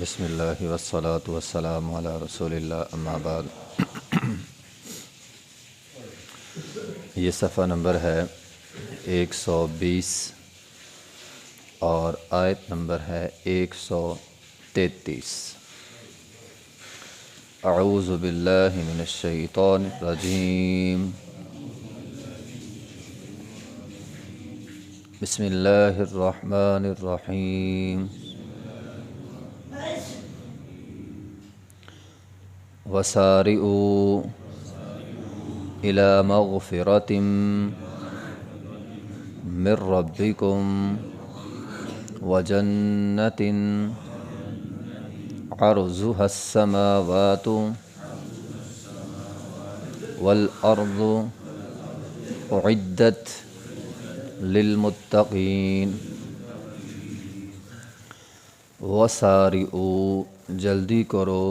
بسم اللہ والصلاۃ والسلام علی رسول اللہ، اما بعد۔ یہ صفحہ نمبر ہے 120 اور آیت نمبر ہے 133۔ اعوذ باللہ من الشیطان الرجیم، بسم اللہ الرحمن الرحیم۔ وسارعوا إلى مغفرة من ربكم وجنة عرضها السماوات والأرض أعدت للمتقين۔ وسارعوا، جلدی کرو،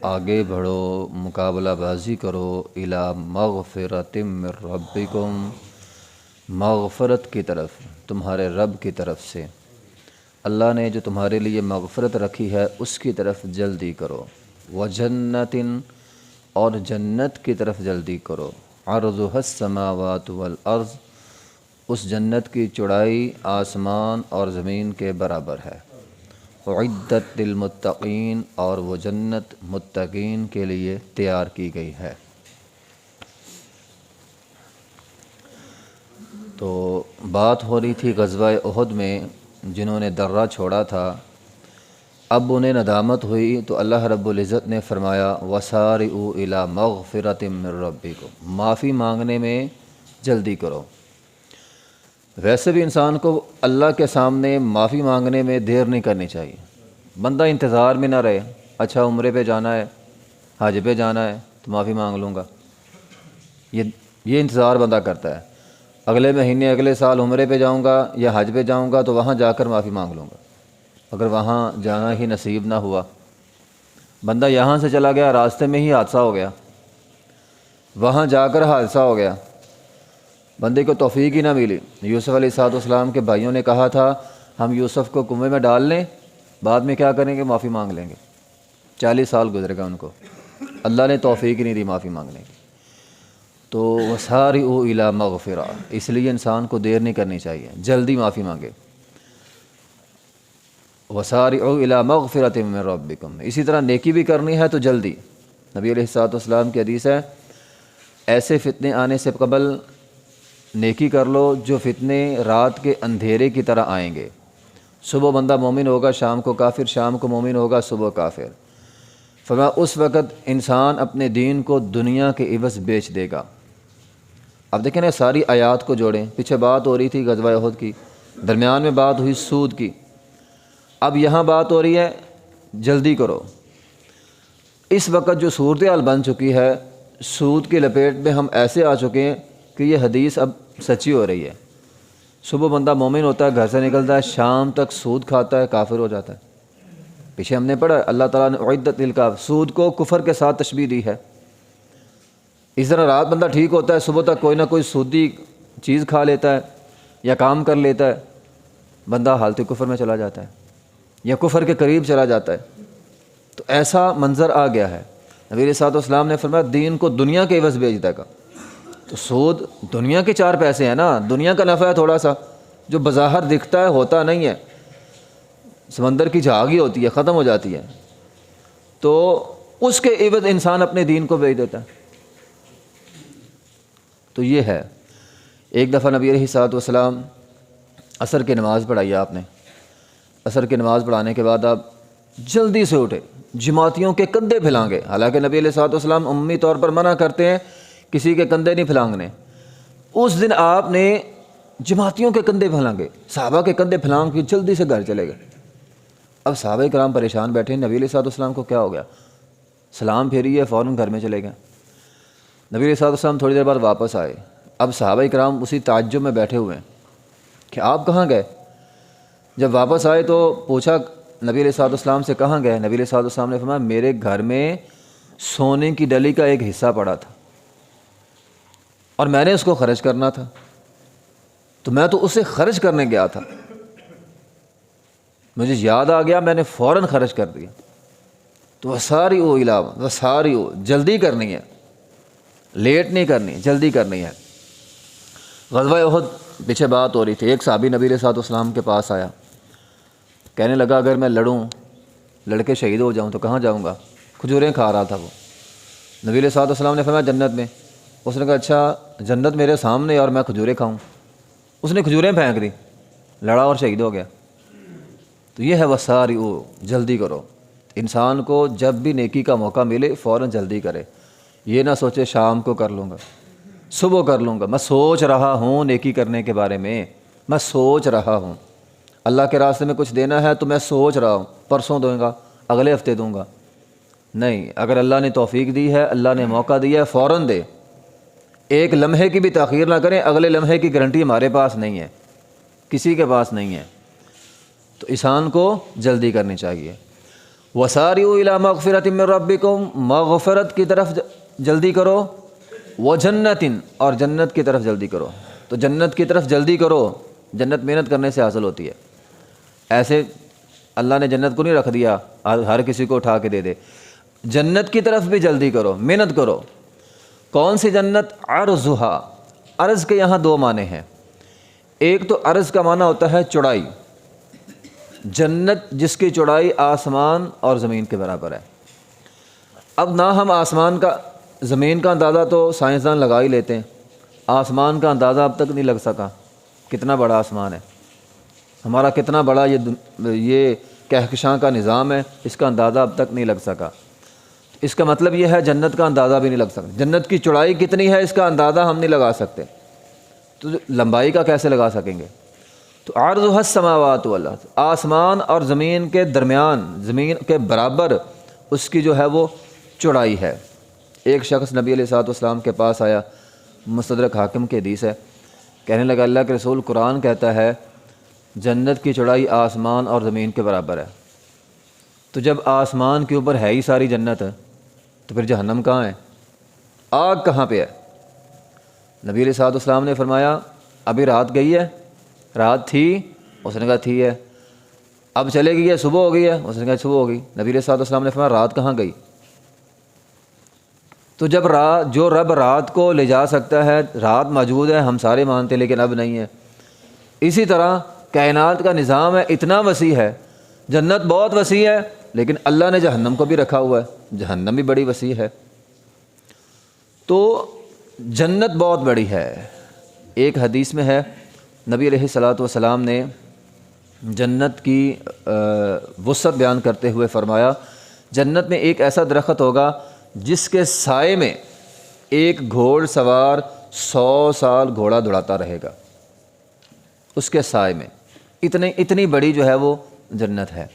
آگے بڑھو، مقابلہ بازی کرو، الی مغفرۃ من ربکم، مغفرت کی طرف، تمہارے رب کی طرف سے، اللہ نے جو تمہارے لیے مغفرت رکھی ہے اس کی طرف جلدی کرو۔ وجنۃ، اور جنت کی طرف جلدی کرو، عرضها السماوات والارض، اس جنت کی چوڑائی آسمان اور زمین کے برابر ہے۔ اعدت للمتقین، اور وہ جنت متقین کے لیے تیار کی گئی ہے۔ تو بات ہو رہی تھی غزوہ احد میں جنہوں نے درہ چھوڑا تھا، اب انہیں ندامت ہوئی تو اللہ رب العزت نے فرمایا وسارعوا الی مغفرۃ من ربکم، معافی مانگنے میں جلدی کرو۔ ویسے بھی انسان کو اللہ کے سامنے معافی مانگنے میں دیر نہیں کرنی چاہیے، بندہ انتظار میں نہ رہے، اچھا عمرے پہ جانا ہے، حج پہ جانا ہے تو معافی مانگ لوں گا، یہ انتظار بندہ کرتا ہے۔ اگلے مہینے اگلے سال عمرے پہ جاؤں گا یا حج پہ جاؤں گا تو وہاں جا کر معافی مانگ لوں گا۔ اگر وہاں جانا ہی نصیب نہ ہوا، بندہ یہاں سے چلا گیا، راستے میں ہی حادثہ ہو گیا، وہاں جا کر حادثہ ہو گیا، بندے کو توفیق ہی نہ ملی۔ یوسف علیہ السلام کے بھائیوں نے کہا تھا ہم یوسف کو کنویں میں ڈال لیں، بعد میں کیا کریں گے، معافی مانگ لیں گے۔ 40 سال گزرے گا ان کو، اللہ نے توفیق ہی نہیں دی معافی مانگنے کی۔ تو وسارعوا الی مغفرہ، اس لیے انسان کو دیر نہیں کرنی چاہیے، جلدی معافی مانگے۔ وسارعوا الی مغفرۃ من ربکم، اسی طرح نیکی بھی کرنی ہے تو جلدی۔ نبی علیہ السلام کی حدیث ہے ایسے فتنے آنے سے قبل نیکی کر لو جو فتنے رات کے اندھیرے کی طرح آئیں گے۔ صبح بندہ مومن ہوگا، شام کو کافر، شام کو مومن ہوگا، صبح کافر۔ فرمایا اس وقت انسان اپنے دین کو دنیا کے عوض بیچ دے گا۔ اب دیکھیں نا، ساری آیات کو جوڑیں، پیچھے بات ہو رہی تھی غزوہ احد کی، درمیان میں بات ہوئی سود کی، اب یہاں بات ہو رہی ہے جلدی کرو۔ اس وقت جو صورتحال بن چکی ہے، سود کی لپیٹ میں ہم ایسے آ چکے ہیں کہ یہ حدیث اب سچی ہو رہی ہے۔ صبح بندہ مومن ہوتا ہے، گھر سے نکلتا ہے، شام تک سود کھاتا ہے، کافر ہو جاتا ہے۔ پیچھے ہم نے پڑھا اللہ تعالیٰ نے اعدت للکافرین، سود کو کفر کے ساتھ تشبیہ دی ہے۔ اس طرح رات بندہ ٹھیک ہوتا ہے، صبح تک کوئی نہ کوئی سودی چیز کھا لیتا ہے یا کام کر لیتا ہے، بندہ حالت کفر میں چلا جاتا ہے یا کفر کے قریب چلا جاتا ہے۔ تو ایسا منظر آ گیا ہے۔ نبی علیہ السلام نے فرمایا دین کو دنیا کے عوض بیچ دے گا۔ تو سود دنیا کے 4 پیسے ہیں نا، دنیا کا نفع ہے تھوڑا سا، جو بظاہر دکھتا ہے ہوتا نہیں ہے، سمندر کی جھاگ ہی ہوتی ہے، ختم ہو جاتی ہے، تو اس کے عوض انسان اپنے دین کو بیچ دیتا ہے۔ تو یہ ہے۔ ایک دفعہ نبی علیہ السلام عصر کی نماز پڑھائی آپ نے، عصر کی نماز پڑھانے کے بعد آپ جلدی سے اٹھے، جماعتیوں کے کندھے پھلانگے، حالانکہ نبی علیہ السلام عمومی طور پر منع کرتے ہیں کسی کے کندھے نہیں پھلانگنے۔ اس دن آپ نے جماعتیوں کے کندھے پھلانگے، صحابہ کے کندھے پھلانگ کے جلدی سے گھر چلے گئے۔ اب صحابہ کرام پریشان بیٹھے، نبی علیہ السلام کو کیا ہو گیا، سلام پھیری ہے، فوراً گھر میں چلے گئے۔ نبی علیہ السلام تھوڑی دیر بعد واپس آئے، اب صحابہ کرام اسی تعجب میں بیٹھے ہوئے ہیں کہ آپ کہاں گئے۔ جب واپس آئے تو پوچھا نبی علیہ السلام سے کہاں گئے، نبی علیہ السلام نے فرمایا میرے گھر میں سونے کی ڈلی کا ایک حصہ پڑا تھا اور میں نے اس کو خرچ کرنا تھا، تو میں تو اسے خرچ کرنے گیا تھا، مجھے یاد آ گیا، میں نے فوراً خرچ کر دیا۔ تو وسارعوا الی وسارعوا، جلدی کرنی ہے، لیٹ نہیں کرنی، جلدی کرنی ہے۔ غزوہ احد پیچھے بات ہو رہی تھی، ایک صحابی نبی علیہ الصلوۃ والسلام کے پاس آیا، کہنے لگا اگر میں لڑوں، لڑکے شہید ہو جاؤں تو کہاں جاؤں گا؟ کھجوریں کھا رہا تھا وہ۔ نبی علیہ الصلوۃ والسلام نے فرمایا جنت میں۔ اس نے کہا اچھا جنت میرے سامنے ہے اور میں کھجوریں کھاؤں؟ اس نے کھجوریں پھینک دی، لڑا اور شہید ہو گیا۔ تو یہ ہے وسارعوا، جلدی کرو۔ انسان کو جب بھی نیکی کا موقع ملے فوراً جلدی کرے، یہ نہ سوچے شام کو کر لوں گا، صبح کر لوں گا، میں سوچ رہا ہوں نیکی کرنے کے بارے میں سوچ رہا ہوں، اللہ کے راستے میں کچھ دینا ہے تو میں سوچ رہا ہوں پرسوں دوں گا، اگلے ہفتے دوں گا۔ نہیں، اگر اللہ نے توفیق دی ہے، اللہ نے موقع دیا ہے، فوراً دے، ایک لمحے کی بھی تاخیر نہ کریں، اگلے لمحے کی گارنٹی ہمارے پاس نہیں ہے، کسی کے پاس نہیں ہے، تو انسان کو جلدی کرنی چاہیے۔ وسارعوا الی مغفرۃ من ربکم، مغفرت کی طرف جلدی کرو، وجنت، اور جنت کی طرف جلدی کرو۔ تو جنت کی طرف جلدی کرو، جنت محنت کرنے سے حاصل ہوتی ہے، ایسے اللہ نے جنت کو نہیں رکھ دیا ہر کسی کو اٹھا کے دے دے۔ جنت کی طرف بھی جلدی کرو، محنت کرو۔ کون سی جنت؟ عرضھا، عرض کے یہاں دو معنی ہیں، ایک تو عرض کا معنی ہوتا ہے چوڑائی، جنت جس کی چوڑائی آسمان اور زمین کے برابر ہے۔ اب نہ ہم آسمان کا زمین کا اندازہ تو سائنسدان لگا ہی لیتے ہیں، آسمان کا اندازہ اب تک نہیں لگ سکا، کتنا بڑا آسمان ہے ہمارا، کتنا بڑا یہ کہکشاں کا نظام ہے، اس کا اندازہ اب تک نہیں لگ سکا۔ اس کا مطلب یہ ہے جنت کا اندازہ بھی نہیں لگ سکتا، جنت کی چوڑائی کتنی ہے اس کا اندازہ ہم نہیں لگا سکتے، تو لمبائی کا کیسے لگا سکیں گے؟ تو عرضھا السماوات والارض، آسمان اور زمین کے درمیان، زمین کے برابر اس کی جو ہے وہ چوڑائی ہے۔ ایک شخص نبی علیہ الصلوۃ والسلام کے پاس آیا، مستدرک حاکم کی حدیث ہے، کہنے لگا اللہ کے رسول قرآن کہتا ہے جنت کی چوڑائی آسمان اور زمین کے برابر ہے، تو جب آسمان کے اوپر ہے ہی ساری جنت تو پھر جہنم کہاں ہے؟ آگ کہاں پہ ہے؟ نبی علیہ الصلوۃ والسلام نے فرمایا ابھی رات گئی ہے؟ رات تھی؟ اس نے کہا تھی ہے۔ اب چلے گئی ہے؟ صبح ہو گئی ہے؟ اس نے کہا صبح ہو گئی۔ نبی علیہ الصلوۃ والسلام نے فرمایا رات کہاں گئی؟ تو جب جو رب رات کو لے جا سکتا ہے، رات موجود ہے، ہم سارے مانتے ہیں لیکن اب نہیں ہے۔ اسی طرح کائنات کا نظام ہے، اتنا وسیع ہے، جنت بہت وسیع ہے لیکن اللہ نے جہنم کو بھی رکھا ہوا ہے، جہنم بھی بڑی وسیع ہے۔ تو جنت بہت بڑی ہے۔ ایک حدیث میں ہے نبی علیہ الصلوۃ والسلام نے جنت کی وسعت بیان کرتے ہوئے فرمایا جنت میں ایک ایسا درخت ہوگا جس کے سائے میں ایک گھوڑ سوار 100 سال گھوڑا دوڑاتا رہے گا، اس کے سائے میں، اتنی بڑی جو ہے وہ جنت ہے۔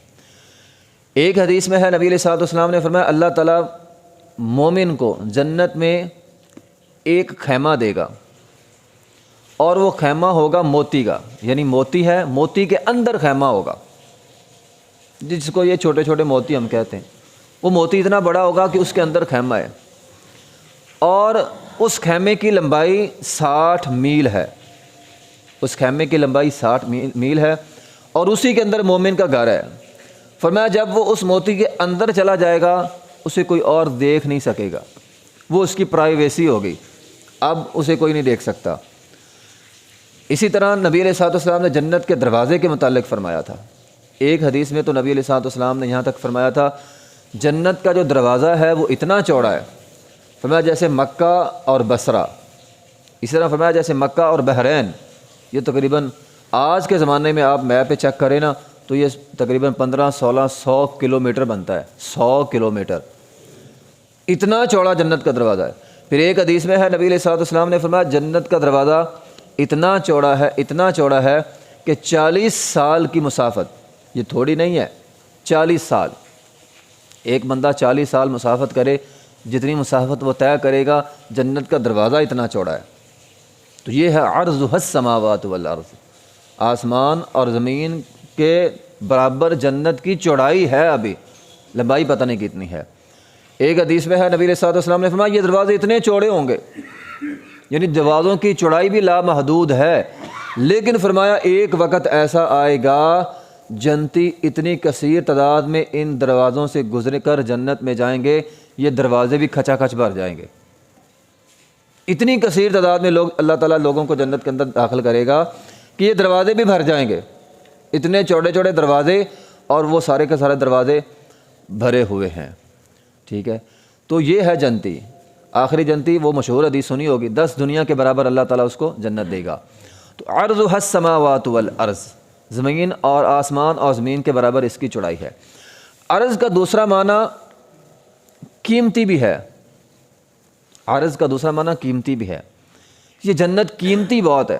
ایک حدیث میں ہے نبی علیہ الصلوۃ والسلام نے فرمایا اللہ تعالیٰ مومن کو جنت میں ایک خیمہ دے گا، اور وہ خیمہ ہوگا موتی کا، یعنی موتی ہے، موتی کے اندر خیمہ ہوگا، جس کو یہ چھوٹے چھوٹے موتی ہم کہتے ہیں، وہ موتی اتنا بڑا ہوگا کہ اس کے اندر خیمہ ہے، اور اس خیمے کی لمبائی 60 میل ہے، اس خیمے کی لمبائی 60 میل ہے، اور اسی کے اندر مومن کا گھر ہے۔ فرمایا جب وہ اس موتی کے اندر چلا جائے گا اسے کوئی اور دیکھ نہیں سکے گا، وہ اس کی پرائیویسی ہوگی، اب اسے کوئی نہیں دیکھ سکتا۔ اسی طرح نبی علیہ الصلوۃ والسلام نے جنت کے دروازے کے متعلق فرمایا تھا۔ ایک حدیث میں تو نبی علیہ الصلوۃ والسلام نے یہاں تک فرمایا تھا جنت کا جو دروازہ ہے وہ اتنا چوڑا ہے، فرمایا جیسے مکہ اور بصرہ، اسی طرح فرمایا جیسے مکہ اور بحرین، یہ تقریباً آج کے زمانے میں آپ میپ پہ چیک کریں نا تو یہ تقریباً 1500-1600 کلومیٹر بنتا ہے، 100 کلومیٹر، اتنا چوڑا جنت کا دروازہ ہے۔ پھر ایک حدیث میں ہے نبی علیہ الصلوۃ والسلام نے فرمایا جنت کا دروازہ اتنا چوڑا ہے کہ 40 سال کی مسافت، یہ تھوڑی نہیں ہے، 40 سال، ایک بندہ 40 سال مسافت کرے، جتنی مسافت وہ طے کرے گا جنت کا دروازہ اتنا چوڑا ہے۔ تو یہ ہے عرضھا السماوات والارض، آسمان اور زمین کے برابر جنت کی چوڑائی ہے، ابھی لمبائی پتہ نہیں کتنی ہے۔ ایک حدیث میں ہے نبی علیہ الصلوۃ والسلام نے فرمایا یہ دروازے اتنے چوڑے ہوں گے، یعنی دروازوں کی چوڑائی بھی لامحدود ہے، لیکن فرمایا ایک وقت ایسا آئے گا جنتی اتنی کثیر تعداد میں ان دروازوں سے گزر کر جنت میں جائیں گے، یہ دروازے بھی کھچا کھچ بھر جائیں گے۔ اتنی کثیر تعداد میں لوگ اللہ تعالیٰ لوگوں کو جنت کے اندر داخل کرے گا کہ یہ دروازے بھی بھر جائیں گے، اتنے چوڑے چوڑے دروازے، اور وہ سارے کے سارے دروازے بھرے ہوئے ہیں۔ ٹھیک ہے، تو یہ ہے جنتی، آخری جنتی۔ وہ مشہور حدیث سنی ہوگی، 10 دنیا کے برابر اللہ تعالیٰ اس کو جنت دے گا۔ تو عرضها السماوات والارض، زمین اور آسمان اور زمین کے برابر اس کی چوڑائی ہے۔ عرض کا دوسرا معنی قیمتی بھی ہے، عرض کا دوسرا معنی قیمتی بھی ہے۔ یہ جنت قیمتی بہت ہے۔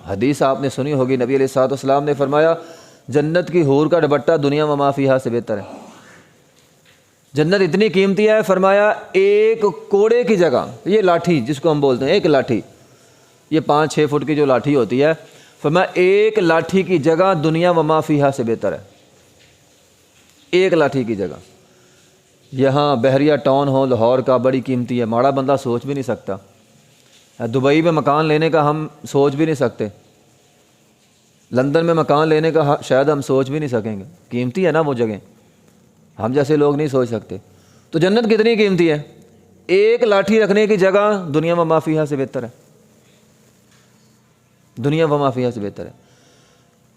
حدیث آپ نے سنی ہوگی، نبی علیہ الصلوۃ والسلام نے فرمایا جنت کی حور کا دوپٹہ دنیا و ما فیہا سے بہتر ہے۔ جنت اتنی قیمتی ہے، فرمایا ایک کوڑے کی جگہ، یہ لاٹھی جس کو ہم بولتے ہیں ایک لاٹھی، یہ 5-6 فٹ کی جو لاٹھی ہوتی ہے، فرمایا ایک لاٹھی کی جگہ دنیا و ما فیہا سے بہتر ہے۔ ایک لاٹھی کی جگہ، یہاں بحریہ ٹاؤن ہو لاہور کا، بڑی قیمتی ہے، ماڑا بندہ سوچ بھی نہیں سکتا۔ دبئی میں مکان لینے کا ہم سوچ بھی نہیں سکتے، لندن میں مکان لینے کا شاید ہم سوچ بھی نہیں سکیں گے، قیمتی ہے نا وہ جگہ، ہم جیسے لوگ نہیں سوچ سکتے۔ تو جنت کتنی قیمتی ہے، ایک لاٹھی رکھنے کی جگہ دنیا و ما فیہا سے بہتر ہے، دنیا و ما فیہا سے بہتر ہے،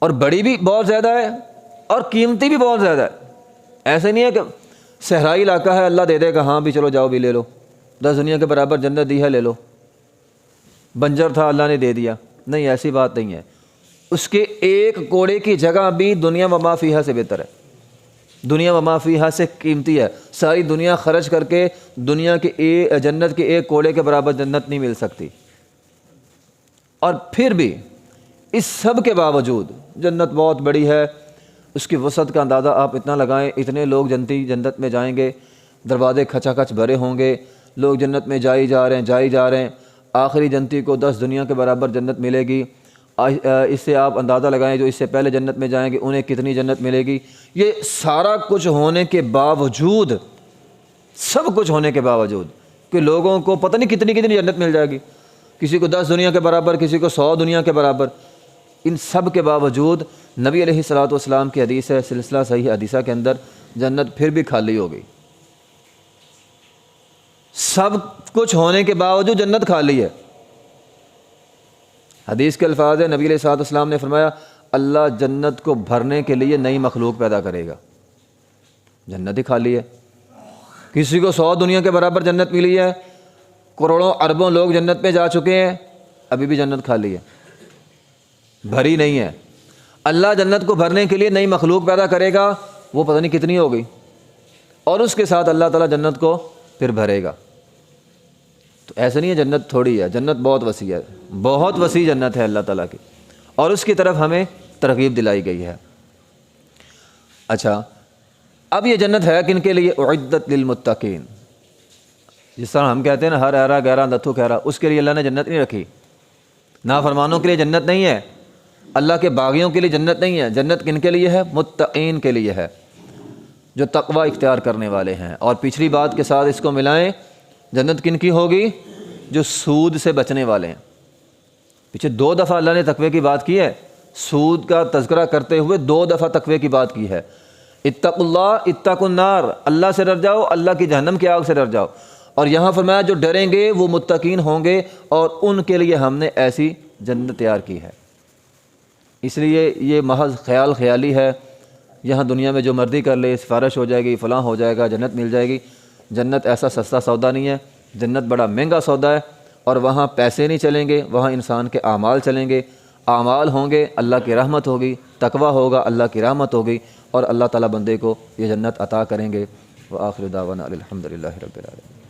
اور بڑی بھی بہت زیادہ ہے اور قیمتی بھی بہت زیادہ ہے۔ ایسے نہیں ہے کہ صحرائی علاقہ ہے اللہ دے دے گا، ہاں بھی چلو جاؤ بھی لے لو، 10 دنیا کے برابر جنت دی ہے لے لو، بنجر تھا اللہ نے دے دیا، نہیں، ایسی بات نہیں ہے۔ اس کے ایک کوڑے کی جگہ بھی دنیا و ما فیہا سے بہتر ہے، دنیا و ما فیہا سے قیمتی ہے۔ ساری دنیا خرچ کر کے دنیا کے جنت کے ایک کوڑے کے برابر جنت نہیں مل سکتی۔ اور پھر بھی اس سب کے باوجود جنت بہت بڑی ہے، اس کی وسعت کا اندازہ آپ اتنا لگائیں، اتنے لوگ جنت میں جائیں گے، دروازے کھچا کھچ بھرے ہوں گے، لوگ جنت میں جائی جا رہے ہیں۔ آخری جنتی کو 10 دنیا کے برابر جنت ملے گی۔ اس سے آپ اندازہ لگائیں جو اس سے پہلے جنت میں جائیں گے انہیں کتنی جنت ملے گی۔ یہ سارا کچھ ہونے کے باوجود، سب کچھ ہونے کے باوجود کہ لوگوں کو پتہ نہیں کتنی جنت مل جائے گی، کسی کو 10 دنیا کے برابر، کسی کو 100 دنیا کے برابر، ان سب کے باوجود نبی علیہ الصلوۃ والسلام کی حدیث ہے، سلسلہ صحیح حدیثہ کے اندر، جنت پھر بھی خالی ہو گئی۔ سب کچھ ہونے کے باوجود جنت خالی ہے۔ حدیث کے الفاظ ہے، نبی علیہ الصلوۃ والسلام نے فرمایا اللہ جنت کو بھرنے کے لیے نئی مخلوق پیدا کرے گا، جنت ہی خالی ہے۔ کسی کو 100 دنیا کے برابر جنت ملی ہے، کروڑوں اربوں لوگ جنت میں جا چکے ہیں، ابھی بھی جنت خالی ہے، بھری نہیں ہے۔ اللہ جنت کو بھرنے کے لیے نئی مخلوق پیدا کرے گا، وہ پتہ نہیں کتنی ہوگی، اور اس کے ساتھ اللہ تعالیٰ جنت کو پھر بھرے گا۔ تو ایسا نہیں ہے جنت تھوڑی ہے، جنت بہت وسیع ہے، بہت وسیع جنت ہے اللہ تعالیٰ کی، اور اس کی طرف ہمیں ترغیب دلائی گئی ہے۔ اچھا، اب یہ جنت ہے کن کے لیے؟ اعدت للمتقین۔ جس طرح ہم کہتے ہیں نا ہر ایرا گہرا نتھو خیرا، اس کے لیے اللہ نے جنت نہیں رکھی۔ نافرمانوں کے لیے جنت نہیں ہے، اللہ کے باغیوں کے لیے جنت نہیں ہے۔ جنت کن کے لیے ہے؟ متقین کے لیے ہے، جو تقوی اختیار کرنے والے ہیں۔ اور پچھلی بات کے ساتھ اس کو ملائیں، جنت کن کی ہوگی؟ جو سود سے بچنے والے ہیں۔ پیچھے 2 دفعہ اللہ نے تقوی کی بات کی ہے، سود کا تذکرہ کرتے ہوئے 2 دفعہ تقوی کی بات کی ہے۔ اتقوا اللہ اتقوا النار، اللہ سے ڈر جاؤ، اللہ کی جہنم کی آگ سے ڈر جاؤ۔ اور یہاں فرمایا جو ڈریں گے وہ متقین ہوں گے، اور ان کے لیے ہم نے ایسی جنت تیار کی ہے۔ اس لیے یہ محض خیالی ہے، یہاں دنیا میں جو مرضی کر لے، سفارش ہو جائے گی، فلاں ہو جائے گا، جنت مل جائے گی۔ جنت ایسا سستا سودا نہیں ہے، جنت بڑا مہنگا سودا ہے، اور وہاں پیسے نہیں چلیں گے، وہاں انسان کے اعمال چلیں گے۔ اعمال ہوں گے، اللہ کی رحمت ہوگی، تقوی ہوگا، اللہ کی رحمت ہوگی، اور اللہ تعالیٰ بندے کو یہ جنت عطا کریں گے۔ وآخر دعوانا الحمدللہ رب العالمین۔